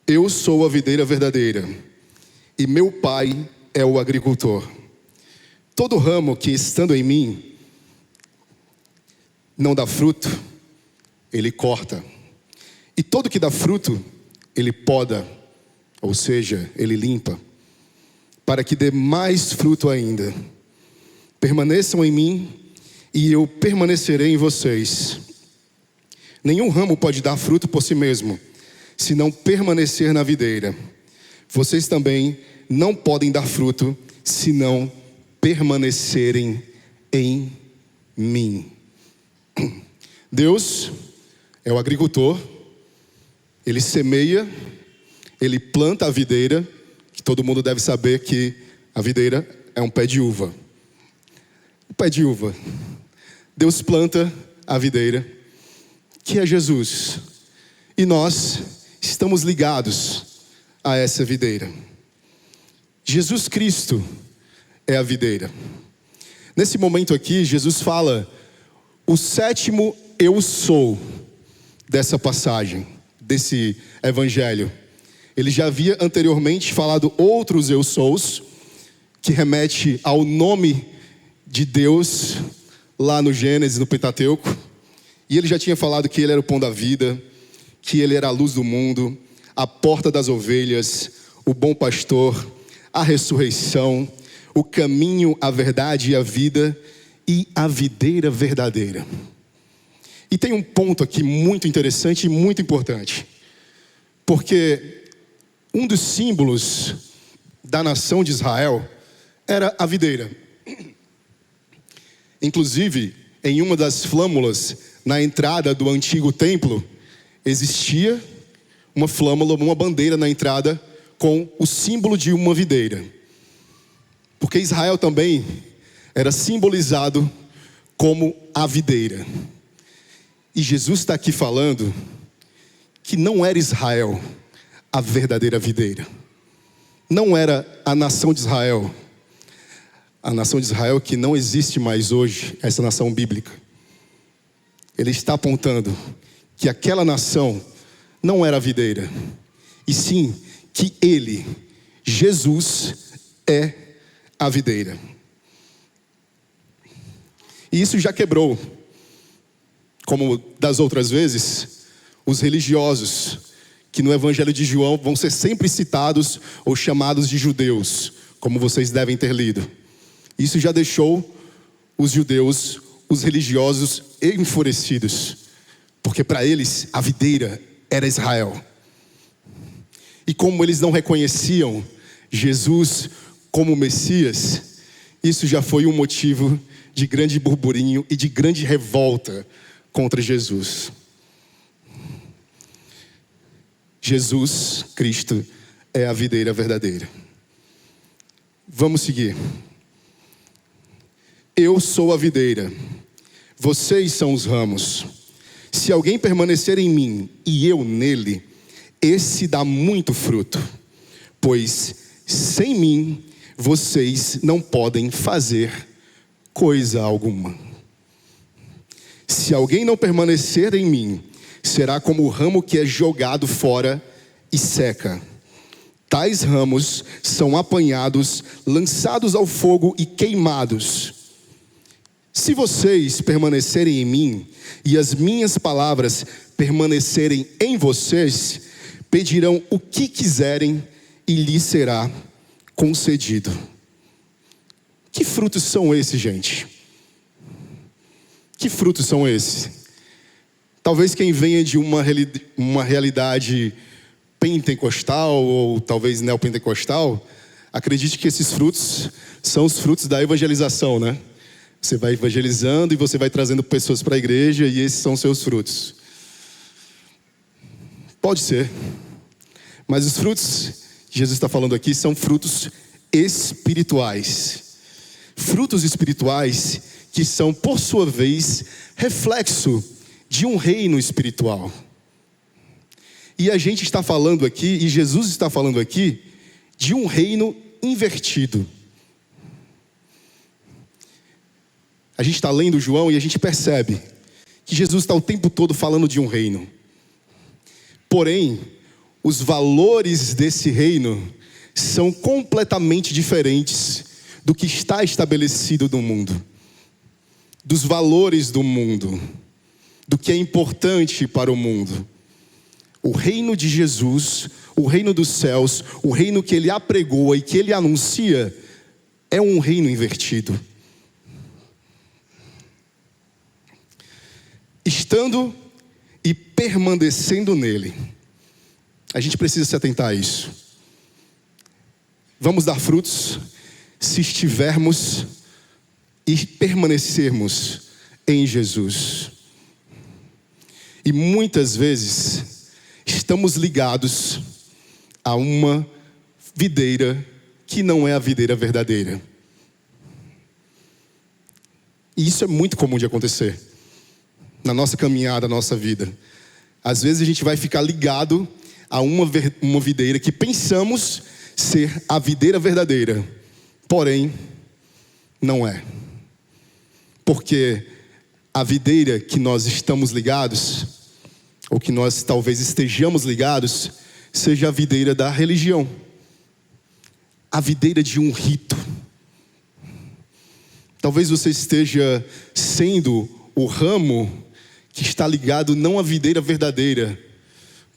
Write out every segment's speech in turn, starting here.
Eu sou a videira verdadeira, e meu Pai é o agricultor. Todo ramo que estando em mim não dá fruto, ele corta. E todo que dá fruto, ele poda, ou seja, ele limpa, para que dê mais fruto ainda. Permaneçam em mim, e eu permanecerei em vocês. Nenhum ramo pode dar fruto por si mesmo, se não permanecer na videira. Vocês também não podem dar fruto, se não permanecerem em mim. Deus é o agricultor. Ele semeia, ele planta a videira, que todo mundo deve saber que a videira é um pé de uva. O pé de uva. Deus planta a videira, que é Jesus. E nós estamos ligados a essa videira. Jesus Cristo é a videira. Nesse momento aqui, Jesus fala o 7º eu sou dessa passagem, desse evangelho. Ele já havia anteriormente falado outros eu sous, que remete ao nome de Deus lá no Gênesis, no Pentateuco. E ele já tinha falado que ele era o pão da vida, que ele era a luz do mundo, a porta das ovelhas, o bom pastor, a ressurreição, o caminho, a verdade e a vida, e a videira verdadeira. E tem um ponto aqui muito interessante e muito importante, porque um dos símbolos da nação de Israel era a videira. Inclusive, em uma das flâmulas na entrada do antigo templo, existia uma flâmula, uma bandeira na entrada com o símbolo de uma videira. Porque Israel também era simbolizado como a videira. E Jesus está aqui falando que não era Israel a verdadeira videira. Não era a nação de Israel. A nação de Israel que não existe mais hoje, essa nação bíblica. Ele está apontando que aquela nação não era a videira. E sim, que ele, Jesus, é a videira. E isso já quebrou, como das outras vezes, os religiosos, que no Evangelho de João vão ser sempre citados ou chamados de judeus, como vocês devem ter lido. Isso já deixou os judeus, os religiosos, enfurecidos, porque para eles a videira era Israel. E como eles não reconheciam Jesus como Messias, isso já foi um motivo de grande burburinho e de grande revolta contra Jesus. Jesus Cristo é a videira verdadeira. Vamos seguir. Eu sou a videira, vocês são os ramos. Se alguém permanecer em mim e eu nele, esse dá muito fruto, pois sem mim vocês não podem fazer coisa alguma. Se alguém não permanecer em mim, será como o ramo que é jogado fora e seca. Tais ramos são apanhados, lançados ao fogo e queimados. Se vocês permanecerem em mim e as minhas palavras permanecerem em vocês, pedirão o que quiserem e lhes será concedido. Que frutos são esses, gente? Que frutos são esses? Talvez quem venha de uma realidade pentecostal ou talvez neopentecostal, acredite que esses frutos são os frutos da evangelização, né? Você vai evangelizando e você vai trazendo pessoas para a igreja e esses são os seus frutos. Pode ser. Mas os frutos que Jesus está falando aqui são frutos espirituais. Frutos espirituais que são, por sua vez, reflexo de um reino espiritual. E a gente está falando aqui, e Jesus está falando aqui, de um reino invertido. A gente está lendo João e a gente percebe que Jesus está o tempo todo falando de um reino. Porém, os valores desse reino são completamente diferentes do que está estabelecido no mundo, dos valores do mundo, do que é importante para o mundo. O reino de Jesus, o reino dos céus, o reino que ele apregoa e que ele anuncia, é um reino invertido. Estando e permanecendo nele, a gente precisa se atentar a isso. Vamos dar frutos se estivermos e permanecermos em Jesus. E muitas vezes estamos ligados a uma videira que não é a videira verdadeira. E isso é muito comum de acontecer na nossa caminhada, na nossa vida. Às vezes a gente vai ficar ligado a uma videira que pensamos ser a videira verdadeira, porém não é. Porque a videira que nós estamos ligados, ou que nós talvez estejamos ligados, seja a videira da religião, a videira de um rito. Talvez você esteja sendo o ramo que está ligado não à videira verdadeira,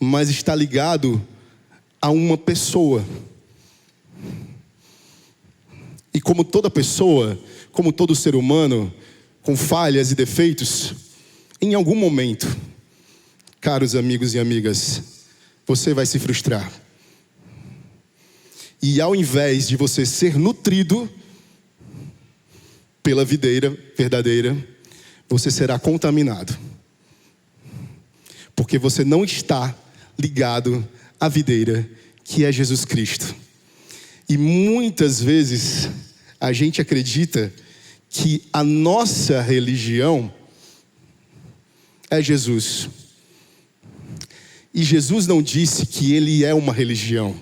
mas está ligado a uma pessoa. E como toda pessoa, como todo ser humano, com falhas e defeitos, em algum momento, caros amigos e amigas, você vai se frustrar. E ao invés de você ser nutrido pela videira verdadeira, você será contaminado. Porque você não está ligado à videira que é Jesus Cristo. E muitas vezes a gente acredita que a nossa religião é Jesus. E Jesus não disse que ele é uma religião.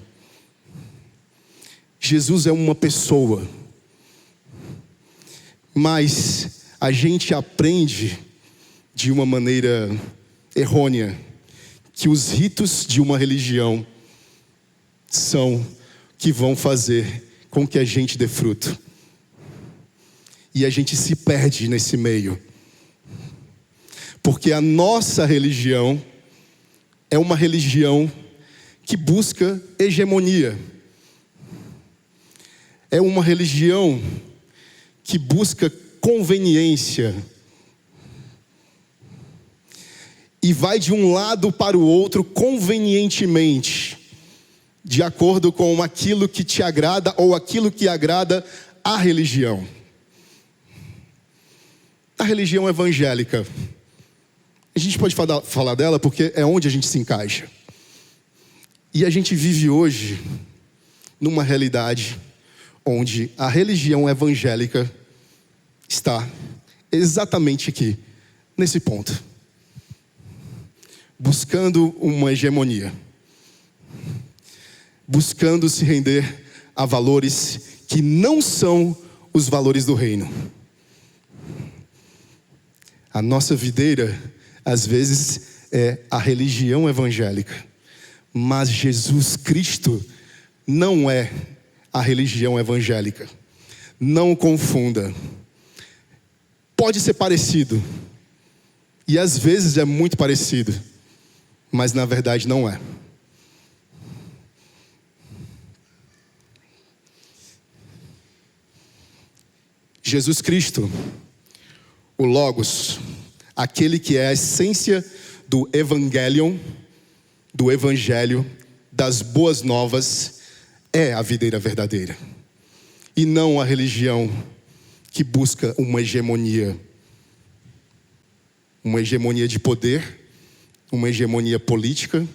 Jesus é uma pessoa. Mas a gente aprende de uma maneira errônea que os ritos de uma religião são que vão fazer com que a gente dê fruto. E a gente se perde nesse meio. Porque a nossa religião é uma religião que busca hegemonia. É uma religião que busca conveniência. E vai de um lado para o outro convenientemente, de acordo com aquilo que te agrada ou aquilo que agrada a religião. A religião evangélica, a gente pode falar dela porque é onde a gente se encaixa. E a gente vive hoje numa realidade onde a religião evangélica está exatamente aqui, nesse ponto. Buscando uma hegemonia. Buscando se render a valores que não são os valores do reino. A nossa videira, às vezes, é a religião evangélica. Mas Jesus Cristo não é a religião evangélica. Não confunda. Pode ser parecido. E às vezes é muito parecido. Mas na verdade não é. Jesus Cristo, o Logos, aquele que é a essência do Evangelion, do Evangelho, das boas novas, é a videira verdadeira. E não a religião que busca uma hegemonia de poder, uma hegemonia política,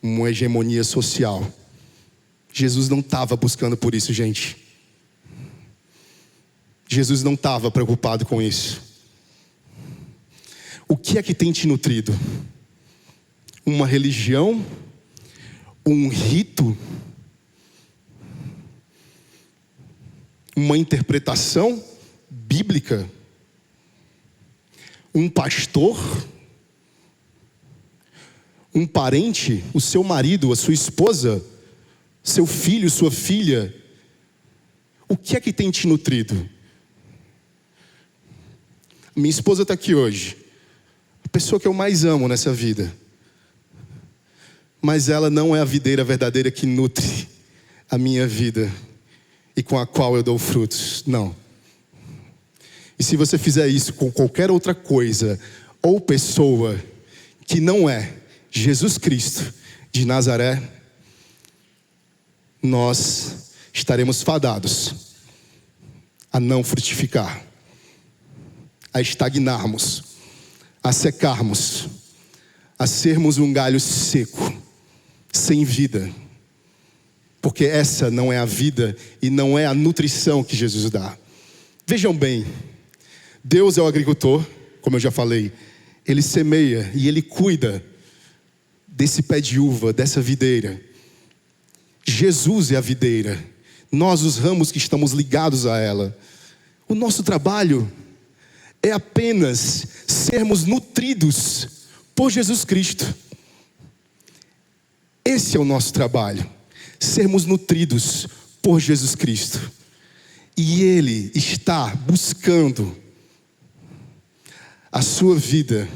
uma hegemonia social. Jesus não estava buscando por isso, gente. Jesus não estava preocupado com isso. O que é que tem te nutrido? Uma religião? Um rito? Uma interpretação bíblica? Um pastor? um parente, o seu marido, a sua esposa, seu filho, sua filha, o que é que tem te nutrido? Minha esposa está aqui hoje, a pessoa que eu mais amo nessa vida, mas ela não é a videira verdadeira que nutre a minha vida e com a qual eu dou frutos, não. E se você fizer isso com qualquer outra coisa ou pessoa que não é Jesus Cristo de Nazaré, nós estaremos fadados a não frutificar, a estagnarmos, a secarmos, a sermos um galho seco, sem vida. Porque essa não é a vida e não é a nutrição que Jesus dá. Vejam bem, Deus é o agricultor, como eu já falei. Ele semeia e Ele cuida desse pé de uva, dessa videira. Jesus é a videira, nós os ramos que estamos ligados a ela. O nosso trabalho é apenas sermos nutridos por Jesus Cristo. Esse é o nosso trabalho, sermos nutridos por Jesus Cristo. E Ele está buscando a sua vida,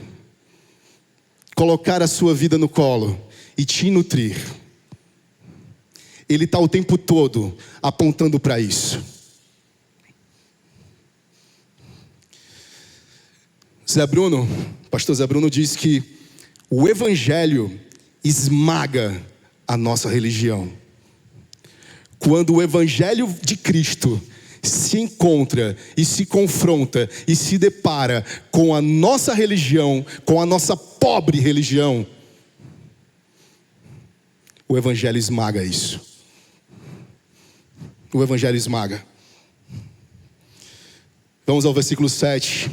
colocar a sua vida no colo e te nutrir. Ele está o tempo todo apontando para isso. Pastor Zé Bruno diz que o Evangelho esmaga a nossa religião. Quando o Evangelho de Cristo se encontra e se confronta e se depara com a nossa religião, com a nossa pobre religião, o Evangelho esmaga isso. O Evangelho esmaga. Vamos ao versículo 7.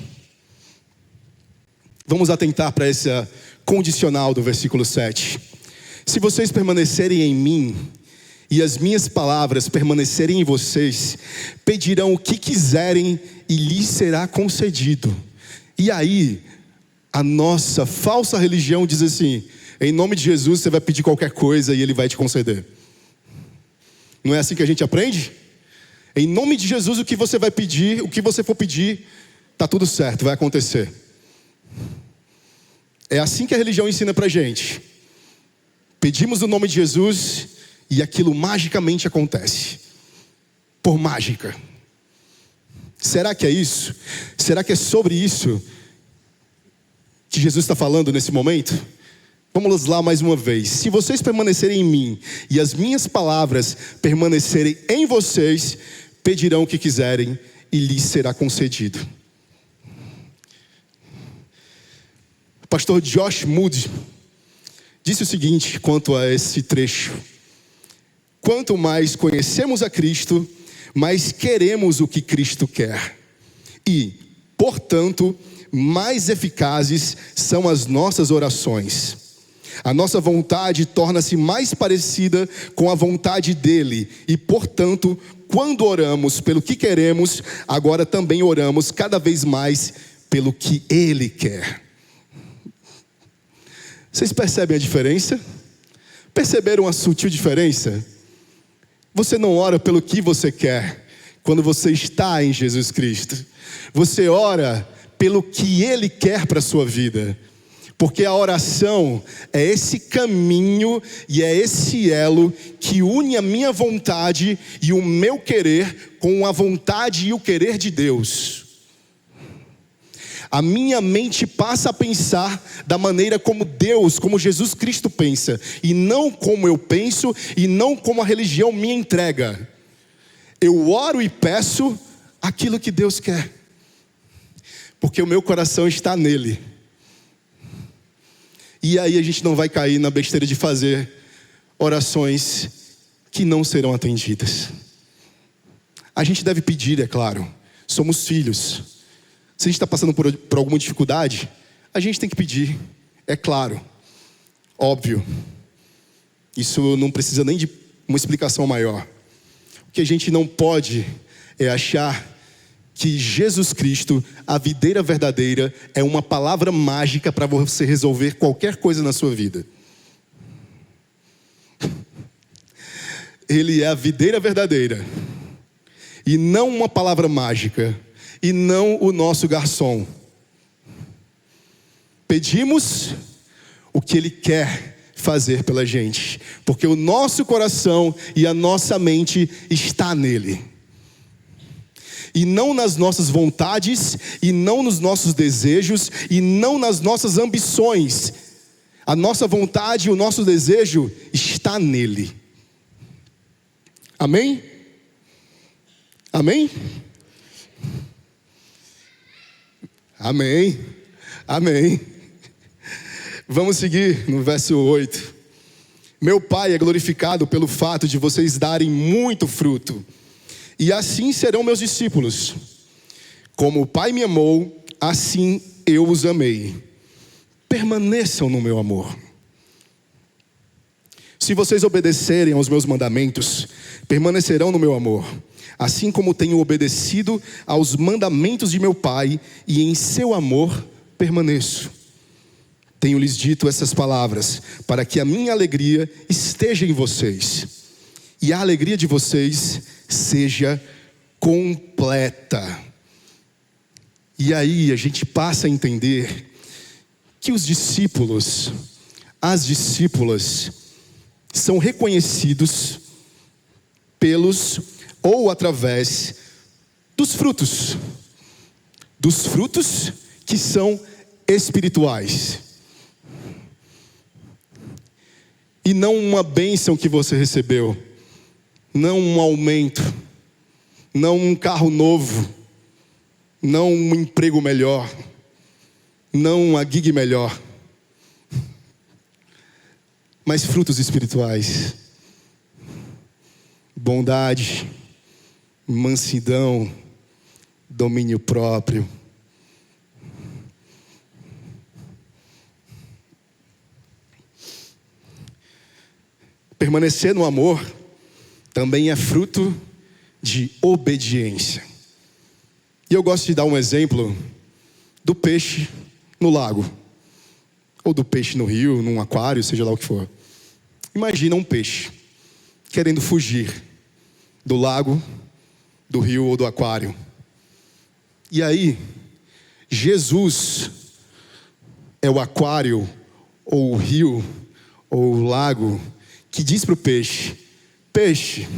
Vamos atentar para esse condicional do versículo 7. Se vocês permanecerem em mim e as minhas palavras permanecerem em vocês, pedirão o que quiserem e lhes será concedido. E aí, a nossa falsa religião diz assim: em nome de Jesus você vai pedir qualquer coisa e Ele vai te conceder. Não é assim que a gente aprende? Em nome de Jesus o que você vai pedir, o que você for pedir, está tudo certo, vai acontecer. É assim que a religião ensina pra gente. Pedimos o nome de Jesus e aquilo magicamente acontece. Por mágica. Será que é isso? Será que é sobre isso que Jesus está falando nesse momento? Vamos lá mais uma vez. Se vocês permanecerem em mim e as minhas palavras permanecerem em vocês, pedirão o que quiserem e lhes será concedido. O pastor Josh Moody disse o seguinte quanto a esse trecho: quanto mais conhecemos a Cristo, mais queremos o que Cristo quer. E, portanto, mais eficazes são as nossas orações. A nossa vontade torna-se mais parecida com a vontade dele. E, portanto, quando oramos pelo que queremos, agora também oramos cada vez mais pelo que ele quer. Vocês percebem a diferença? Perceberam a sutil diferença? Você não ora pelo que você quer quando você está em Jesus Cristo. Você ora pelo que Ele quer para a sua vida. Porque a oração é esse caminho e é esse elo que une a minha vontade e o meu querer com a vontade e o querer de Deus. A minha mente passa a pensar da maneira como Deus, como Jesus Cristo pensa, e não como eu penso, e não como a religião me entrega. Eu oro e peço aquilo que Deus quer, porque o meu coração está nele. E aí a gente não vai cair na besteira de fazer orações que não serão atendidas. A gente deve pedir, é claro, somos filhos. Se a gente está passando por alguma dificuldade, a gente tem que pedir, é claro, óbvio. Isso não precisa nem de uma explicação maior. O que a gente não pode é achar que Jesus Cristo, a videira verdadeira, é uma palavra mágica para você resolver qualquer coisa na sua vida. Ele é a videira verdadeira. E não uma palavra mágica. E não o nosso garçom. Pedimos o que Ele quer fazer pela gente. Porque o nosso coração e a nossa mente está nele. E não nas nossas vontades, e não nos nossos desejos, e não nas nossas ambições. A nossa vontade e o nosso desejo está nele. Amém? Amém? Amém. Amém. Vamos seguir no verso 8. Meu Pai é glorificado pelo fato de vocês darem muito fruto. E assim serão meus discípulos. Como o Pai me amou, assim eu os amei. Permaneçam no meu amor. Se vocês obedecerem aos meus mandamentos, permanecerão no meu amor. Assim como tenho obedecido aos mandamentos de meu Pai, e em seu amor permaneço. Tenho-lhes dito essas palavras, para que a minha alegria esteja em vocês, e a alegria de vocês seja completa. E aí a gente passa a entender que os discípulos, as discípulas, são reconhecidos pelos ou através dos frutos que são espirituais. E não uma bênção que você recebeu, não um aumento, não um carro novo, não um emprego melhor, não uma gig melhor, mas frutos espirituais. Bondade, mansidão, domínio próprio. Permanecer no amor também é fruto de obediência. E eu gosto de dar um exemplo do peixe no lago, ou do peixe no rio, num aquário, seja lá o que for. Imagina um peixe querendo fugir do lago, do rio ou do aquário. E aí, Jesus é o aquário, ou o rio, ou o lago, que diz para o peixe: peixe,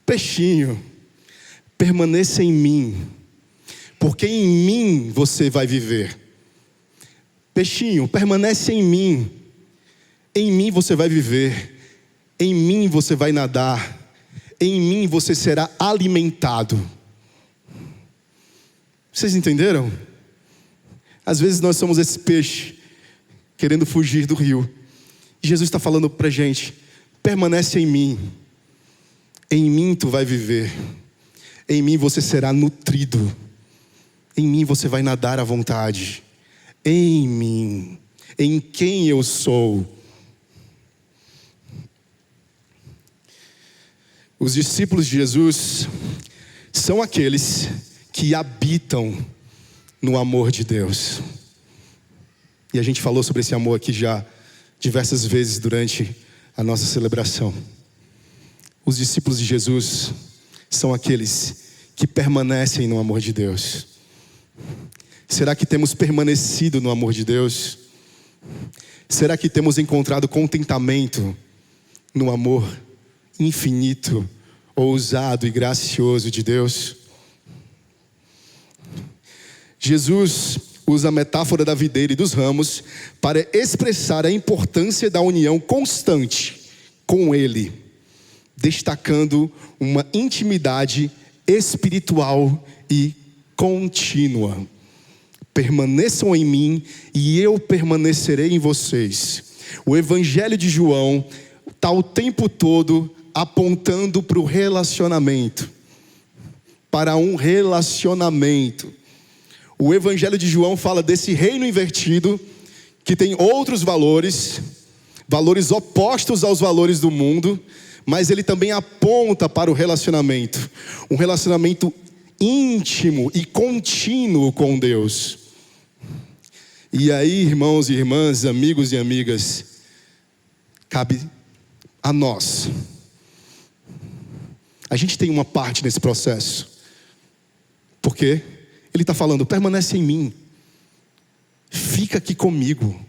peixinho, permaneça em mim, porque em mim você vai viver. Peixinho, permanece em mim você vai viver, em mim você vai nadar, em mim você será alimentado. Vocês entenderam? Às vezes nós somos esse peixe, querendo fugir do rio. E Jesus está falando para a gente: permanece em mim tu vai viver, em mim você será nutrido, em mim você vai nadar à vontade, em mim, em quem eu sou. Os discípulos de Jesus são aqueles que habitam no amor de Deus. E a gente falou sobre esse amor aqui já diversas vezes durante a nossa celebração. Os discípulos de Jesus são aqueles que permanecem no amor de Deus. Será que temos permanecido no amor de Deus? Será que temos encontrado contentamento no amor infinito, ousado e gracioso de Deus? Jesus usa a metáfora da videira e dos ramos para expressar a importância da união constante com Ele, destacando uma intimidade espiritual e contínua. Permaneçam em mim e eu permanecerei em vocês. O Evangelho de João está o tempo todo apontando para o relacionamento, para um relacionamento. O Evangelho de João fala desse reino invertido, que tem outros valores, valores opostos aos valores do mundo, mas ele também aponta para o relacionamento, um relacionamento íntimo e contínuo com Deus. E aí, irmãos e irmãs, amigos e amigas, cabe a nós A gente tem uma parte nesse processo. Porque Ele está falando, permanece em mim. Fica aqui comigo.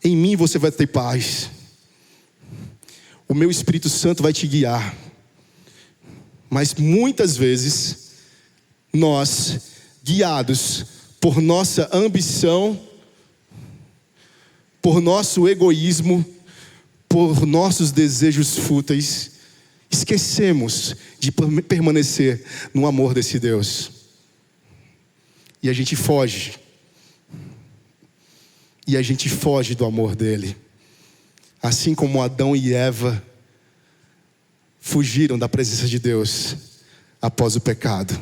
Em mim você vai ter paz. O meu Espírito Santo vai te guiar. Mas muitas vezes, nós, guiados por nossa ambição, por nosso egoísmo, por nossos desejos fúteis, esquecemos de permanecer no amor desse Deus. E a gente foge. E a gente foge do amor dele. Assim como Adão e Eva fugiram da presença de Deus após o pecado.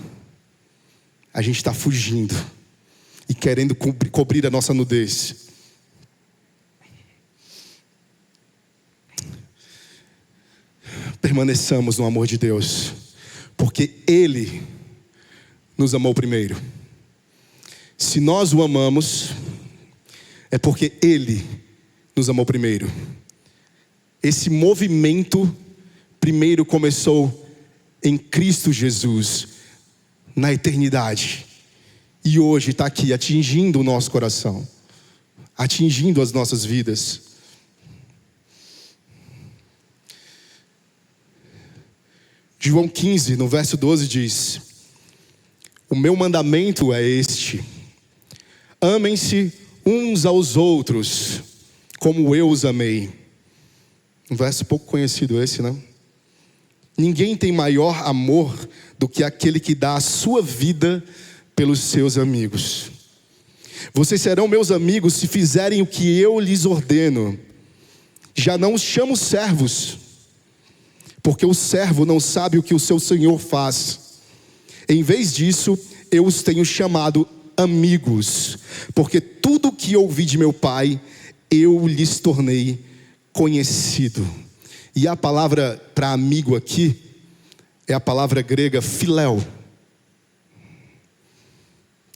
A gente está fugindo e querendo cobrir a nossa nudez. Permaneçamos no amor de Deus, porque Ele nos amou primeiro. Se nós o amamos, é porque Ele nos amou primeiro. Esse movimento primeiro começou em Cristo Jesus, na eternidade. E hoje está aqui atingindo o nosso coração, atingindo as nossas vidas. João 15, no verso 12 diz: o meu mandamento é este: amem-se uns aos outros, como eu os amei. Um verso pouco conhecido esse, né? Ninguém tem maior amor do que aquele que dá a sua vida pelos seus amigos. Vocês serão meus amigos se fizerem o que eu lhes ordeno. Já não os chamo servos, porque o servo não sabe o que o seu senhor faz. Em vez disso, eu os tenho chamado amigos, porque tudo o que ouvi de meu Pai, eu lhes tornei conhecido. E a palavra para amigo aqui é a palavra grega philéu,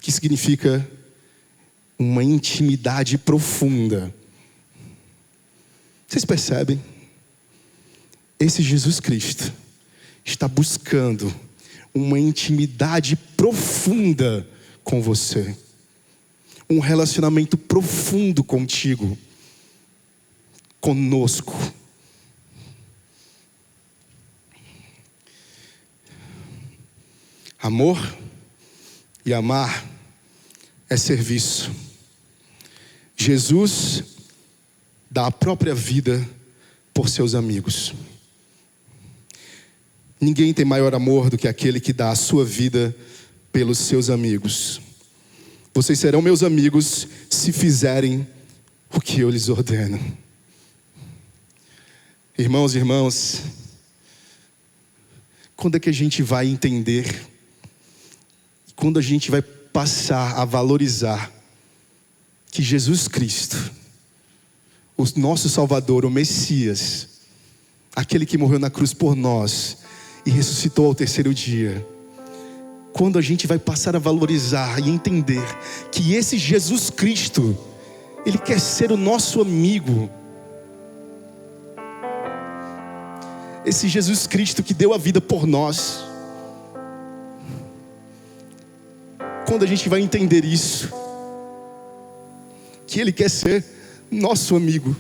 que significa uma intimidade profunda. Vocês percebem? Esse Jesus Cristo está buscando uma intimidade profunda com você. Um relacionamento profundo contigo, conosco. Amor e amar é serviço. Jesus dá a própria vida por seus amigos. Ninguém tem maior amor do que aquele que dá a sua vida pelos seus amigos. Vocês serão meus amigos se fizerem o que eu lhes ordeno. Irmãos e irmãs, quando é que a gente vai entender? Quando a gente vai passar a valorizar que Jesus Cristo, o nosso Salvador, o Messias, aquele que morreu na cruz por nós e ressuscitou ao terceiro dia, quando a gente vai passar a valorizar e entender que esse Jesus Cristo, Ele quer ser o nosso amigo. Esse Jesus Cristo que deu a vida por nós. Quando a gente vai entender isso, que Ele quer ser nosso amigo,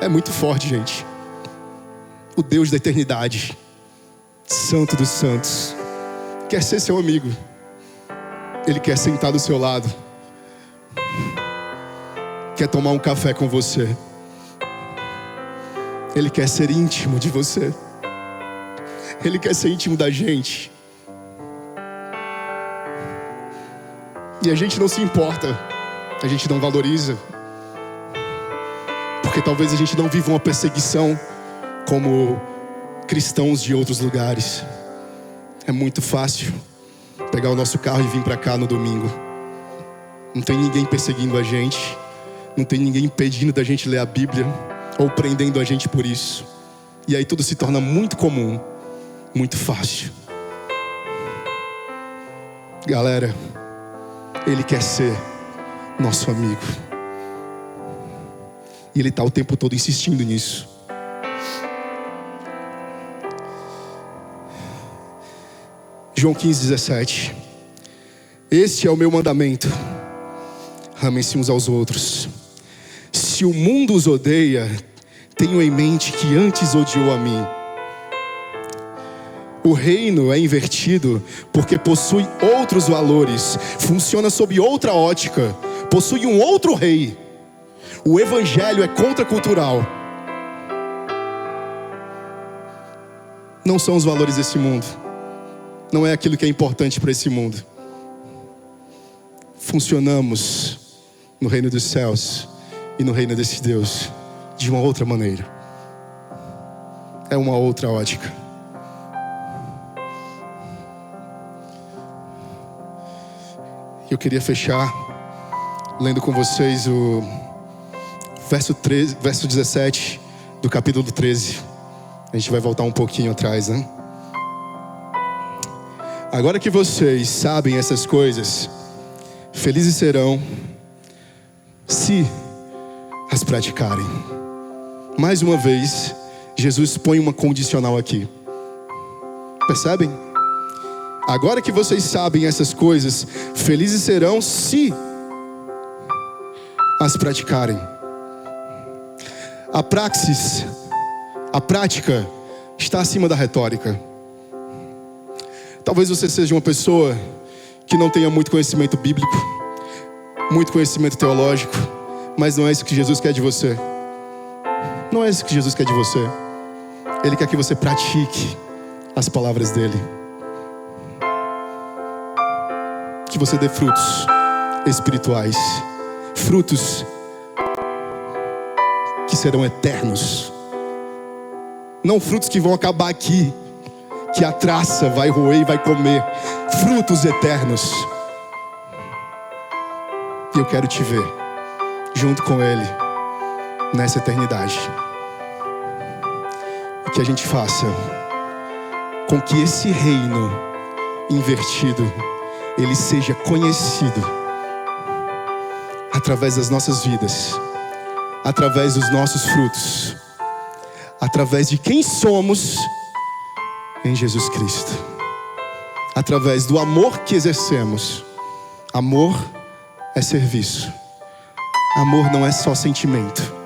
é muito forte, gente. O Deus da eternidade, Santo dos santos, quer ser seu amigo. Ele quer sentar do seu lado, quer tomar um café com você. Ele quer ser íntimo de você. Ele quer ser íntimo da gente. E a gente não se importa, a gente não valoriza, porque talvez a gente não viva uma perseguição como cristãos de outros lugares. É muito fácil pegar o nosso carro e vir para cá no domingo. Não tem ninguém perseguindo a gente, não tem ninguém impedindo da gente ler a Bíblia ou prendendo a gente por isso. E aí tudo se torna muito comum, muito fácil. Galera, Ele quer ser nosso amigo. E Ele está o tempo todo insistindo nisso. João 15:17. Este é o meu mandamento: amem-se uns aos outros. Se o mundo os odeia, tenham em mente que antes odiou a mim. O reino é invertido porque possui outros valores, funciona sob outra ótica, possui um outro rei. O evangelho é contracultural. Não são os valores desse mundo. Não é aquilo que é importante para esse mundo. Funcionamos no reino dos céus e no reino desse Deus de uma outra maneira. É uma outra ótica. Eu queria fechar lendo com vocês o verso 17 do capítulo 13. A gente vai voltar um pouquinho atrás, né? Agora que vocês sabem essas coisas, felizes serão se as praticarem. Mais uma vez, Jesus põe uma condicional aqui. Percebem? Agora que vocês sabem essas coisas, felizes serão se as praticarem. A praxis, a prática, está acima da retórica. Talvez você seja uma pessoa que não tenha muito conhecimento bíblico, muito conhecimento teológico, mas não é isso que Jesus quer de você. Não é isso que Jesus quer de você. Ele quer que você pratique as palavras dele. Que você dê frutos espirituais, frutos que serão eternos, não frutos que vão acabar aqui, que a traça vai roer e vai comer. Frutos eternos. E eu quero te ver junto com Ele nessa eternidade. E que a gente faça com que esse reino invertido ele seja conhecido através das nossas vidas, através dos nossos frutos, através de quem somos em Jesus Cristo, através do amor que exercemos. Amor é serviço. Amor não é só sentimento.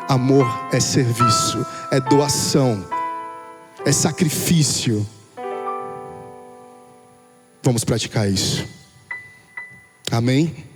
Amor é serviço, é doação, é sacrifício. Vamos praticar isso. Amém?